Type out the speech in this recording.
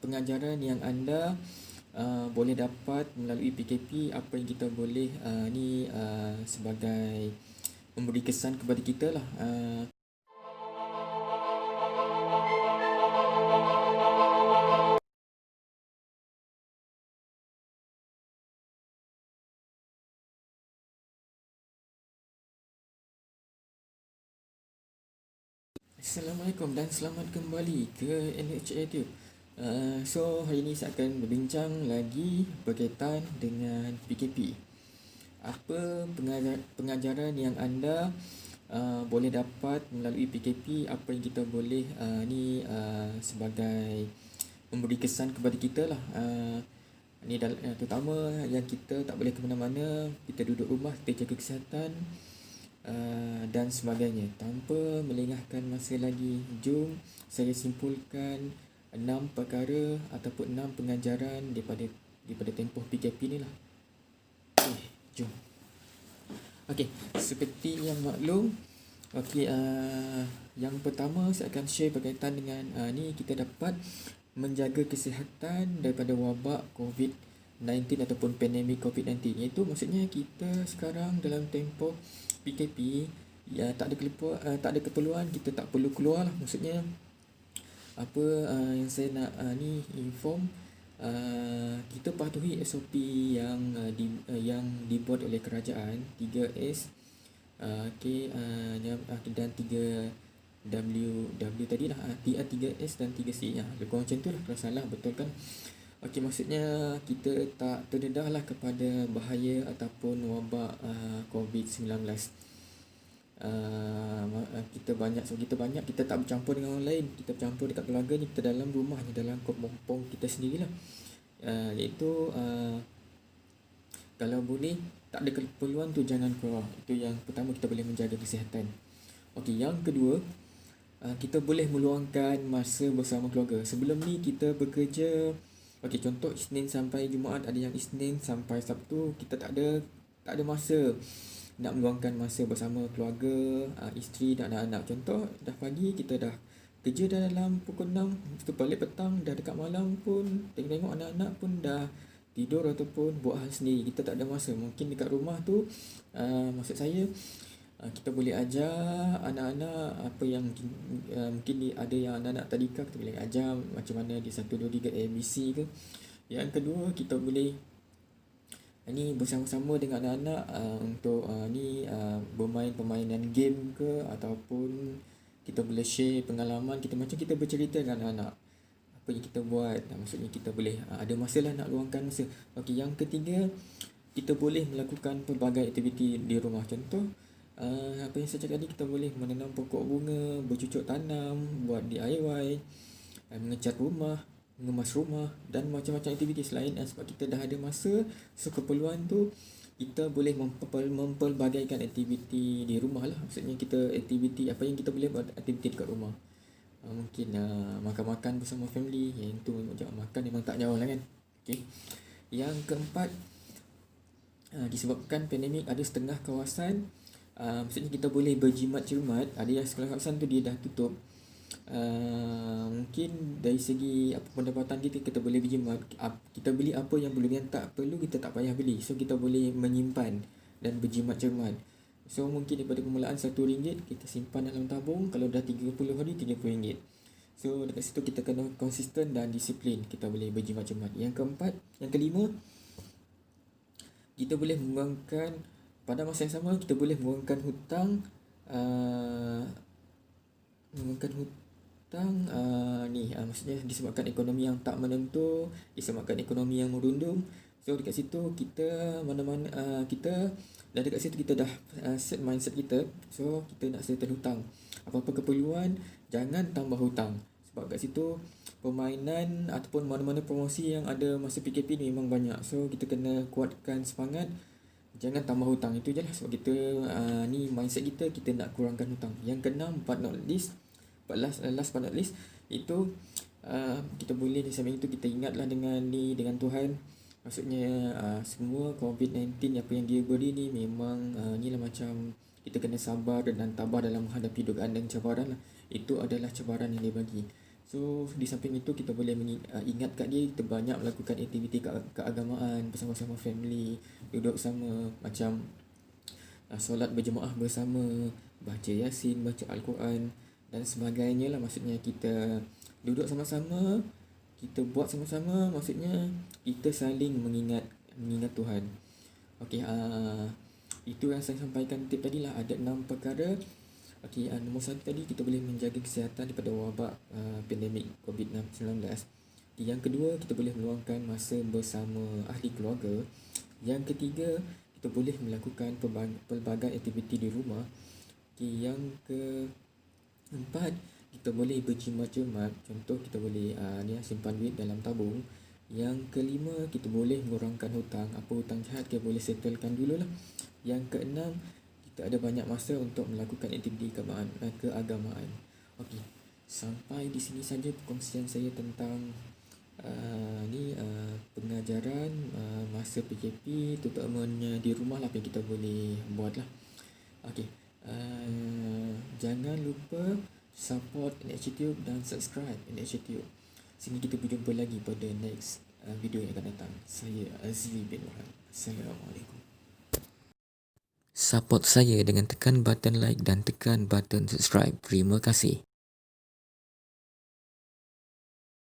pengajaran yang anda boleh dapat melalui PKP, apa yang kita boleh sebagai memberi kesan kepada kita lah. Assalamualaikum dan selamat kembali ke NHA Tube. So hari ini saya akan berbincang lagi berkaitan dengan PKP. Apa pengajaran yang anda boleh dapat melalui PKP, apa yang kita boleh sebagai memberi kesan kepada kita lah. Terutama yang kita tak boleh ke mana-mana, kita duduk rumah, kita jaga kesihatan dan sebagainya. Tanpa melengahkan masa lagi, jom saya simpulkan 6 perkara ataupun 6 pengajaran daripada tempoh PKP ni lah. Jom. Okey, seperti yang maklum, yang pertama saya akan share berkaitan dengan kita dapat menjaga kesihatan daripada wabak COVID-19 ataupun pandemik COVID-19. Iaitu maksudnya kita sekarang dalam tempoh PKP, tak ada keperluan, kita tak perlu keluar lah. Maksudnya apa yang saya nak inform, kita patuhi SOP yang dibuat oleh kerajaan, 3S dan 3W tadi lah, 3S dan 3C. Lebih kurang macam tu lah, kalau salah betul kan. Okey, maksudnya kita tak terdedah lah kepada bahaya ataupun wabak COVID-19. Kita tak bercampur dengan orang lain, kita bercampur dekat keluarga ni, kita dalam rumah ni, dalam kompong kita sendirilah. Iaitu kalau boleh tak ada keperluan tu jangan keluar. Itu yang pertama, kita boleh menjaga kesihatan. Okey, yang kedua, kita boleh meluangkan masa bersama keluarga. Sebelum ni kita bekerja, okey, contoh Isnin sampai Jumaat, ada yang Isnin sampai Sabtu kita tak ada masa nak meluangkan masa bersama keluarga, isteri dan anak-anak. Contoh dah pagi kita dah kerja dah dalam pukul 6, lepas tu balik petang dah dekat malam pun tengok anak-anak pun dah tidur ataupun buat hal sendiri. Kita tak ada masa. Mungkin dekat rumah tu, maksud saya, kita boleh ajar anak-anak apa yang mungkin ada yang anak-anak tadika, kita boleh ajar macam mana dia 1, 2, 3 ABC ke. Yang kedua, kita boleh bersama-sama dengan anak-anak untuk bermain permainan game ke, ataupun kita boleh share pengalaman kita, macam kita bercerita dengan anak-anak apa yang kita buat. Maksudnya kita boleh ada masa lah nak luangkan masa. Okey, yang ketiga, kita boleh melakukan pelbagai aktiviti di rumah. Contoh apa yang saya cakap tadi, kita boleh menanam pokok bunga, bercucuk tanam, buat DIY, mengecat rumah, mengemas rumah dan macam-macam aktiviti selain. Sebab kita dah ada masa, so keperluan tu kita boleh mempelbagaikan aktiviti di rumah lah. Maksudnya kita aktiviti apa yang kita boleh buat, aktiviti dekat rumah. Mungkin makan-makan bersama family, yang tu makan memang tak jauh lah kan. Okay. Yang keempat, disebabkan pandemik, ada setengah kawasan, maksudnya kita boleh berjimat cermat. Ada yang sekolah kawasan tu dia dah tutup. Mungkin dari segi pendapatan kita boleh berjimat. Kita beli apa yang perlu, yang tak perlu kita tak payah beli. So kita boleh menyimpan dan berjimat cermat. So mungkin daripada permulaan RM1 kita simpan dalam tabung, kalau dah 30 hari RM30. So dekat situ kita kena konsisten dan disiplin, kita boleh berjimat cermat. Yang kelima, kita boleh mengurangkan, pada masa yang sama kita boleh mengurangkan hutang. Maksudnya disebabkan ekonomi yang tak menentu, disebabkan ekonomi yang merundung. So dekat situ kita kita dah dekat situ, kita dah set mindset kita. So kita nak settle hutang. Apa-apa keperluan, jangan tambah hutang. Sebab kat situ permainan ataupun mana-mana promosi yang ada masa PKP ni memang banyak. So kita kena kuatkan semangat, jangan tambah hutang. Itu je lah. Sebab kita mindset kita nak kurangkan hutang. Yang keenam, last but not least, itu kita boleh di samping itu kita ingatlah dengan Tuhan. Maksudnya semua COVID-19 apa yang dia beri ni memang inilah, macam kita kena sabar dan tabah dalam menghadapi dugaan dan cabaran lah. Itu adalah cabaran yang dia bagi. So di samping itu kita boleh ingat kat dia, kita banyak melakukan aktiviti keagamaan bersama-sama family, duduk sama macam solat berjemaah bersama, baca Yasin, baca Al-Quran dan sebagainya lah. Maksudnya kita duduk sama-sama, kita buat sama-sama, maksudnya kita saling mengingat Tuhan. Okey, itu yang saya sampaikan tip tadi lah, ada 6 perkara. Okey, nombor 1 tadi, kita boleh menjaga kesihatan daripada wabak pandemik COVID-19. Yang kedua, kita boleh meluangkan masa bersama ahli keluarga. Yang ketiga, kita boleh melakukan pelbagai aktiviti di rumah. Okay, yang keempat, kita boleh berjimat-jimat. Contoh, kita boleh simpan duit dalam tabung. Yang kelima, kita boleh mengurangkan hutang. Apa hutang jahat kita boleh settlekan dulu lah. Yang keenam, kita ada banyak masa untuk melakukan aktiviti keagamaan. Okey, sampai di sini saja perkongsian saya tentang pengajaran masa PKP, terutamanya di rumah lah, apa yang kita boleh buat lah. Okey, jangan lupa support NHTube dan subscribe NHTube. Sini kita berjumpa lagi pada next video yang akan datang. Saya Azli bin Muhammad. Assalamualaikum. Support saya dengan tekan button like dan tekan button subscribe. Terima kasih.